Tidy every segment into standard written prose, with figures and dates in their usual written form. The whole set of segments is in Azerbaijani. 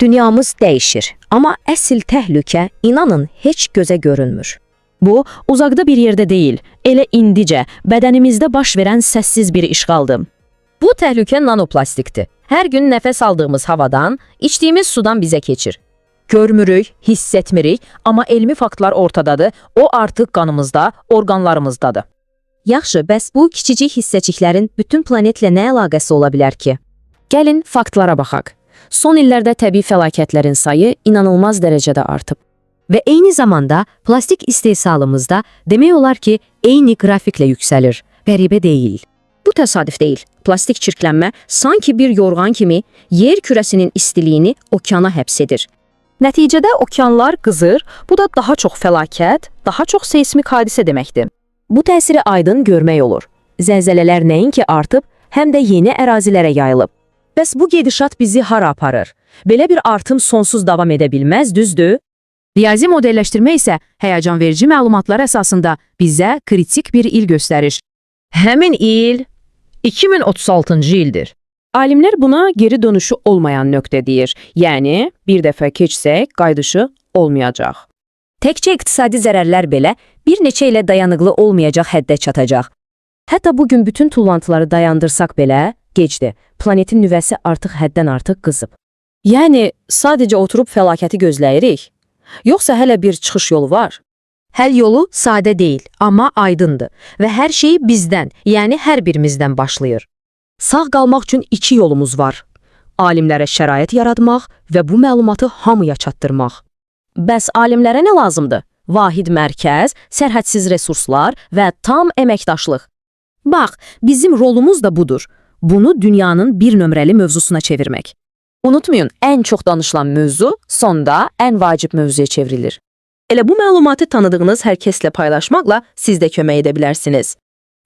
Dünyamız dəyişir, amma əsl təhlükə inanın heç gözə görünmür. Bu, uzaqda bir yerdə deyil, elə indicə bədənimizdə baş verən səssiz bir işğaldır. Bu təhlükə nanoplastikdir. Hər gün nəfəs aldığımız havadan, içdiyimiz sudan bizə keçir. Görmürük, hiss etmirik, amma elmi faktlar ortadadır, o artıq qanımızda, orqanlarımızdadır. Yaxşı, bəs bu kiçicik hissəciklərin bütün planetlə nə əlaqəsi ola bilər ki? Gəlin faktlara baxaq. Son illərdə təbii fəlakətlərin sayı inanılmaz dərəcədə artıb. Və eyni zamanda plastik istehsalımızda demək olar ki, eyni qrafiklə yüksəlir. Qəribə deyil. Bu təsadüf deyil. Plastik çirklənmə sanki bir yorğan kimi yer kürəsinin istiliyini okeana həbs edir. Nəticədə okeanlar qızır, bu da daha çox fəlakət, daha çox seismik hadisə deməkdir. Bu təsiri aydın görmək olur. Zəlzələlər nəinki artıb, həm də yeni ərazilərə yayılıb. Bəs bu gedişat bizi hara aparır? Belə bir artım sonsuz davam edə bilməz, düzdür? Riyazi modelləşdirmə isə həyəcan verici məlumatlar əsasında bizə kritik bir il göstərir. Həmin il 2036-cı ildir. Alimlər buna geri dönüşü olmayan nöqtə deyir. Yəni, bir dəfə keçsək, qayıdışı olmayacaq. Təkcə iqtisadi zərərlər belə bir neçə ilə dayanıqlı olmayacaq həddə çatacaq. Hətta bugün bütün tullantıları dayandırsaq belə, gecdir. Planetin nüvəsi artıq həddən artıq qızıb. Yəni, sadəcə oturub fəlakəti gözləyirik. Yoxsa hələ bir çıxış yolu var? Həll yolu sadə deyil, amma aydındır və hər şey bizdən, yəni hər birimizdən başlayır. Sağ qalmaq üçün iki yolumuz var. Alimlərə şərait yaratmaq və bu məlumatı hamıya çatdırmaq. Bəs alimlərə nə lazımdır? Vahid mərkəz, sərhədsiz resurslar və tam əməkdaşlıq. Bax, bizim rolumuz da budur. Bunu dünyanın bir nömrəli mövzusuna çevirmək. Unutmayın, ən çox danışılan mövzu sonda ən vacib mövzuya çevrilir. Elə bu məlumatı tanıdığınız hər kəslə paylaşmaqla siz də kömək edə bilərsiniz.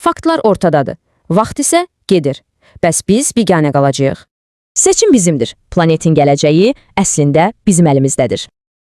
Faktlar ortadadır. Vaxt isə gedir. Bəs biz biganə qalacağıq. Seçim bizimdir. Planetin gələcəyi əslində bizim əlimizdədir.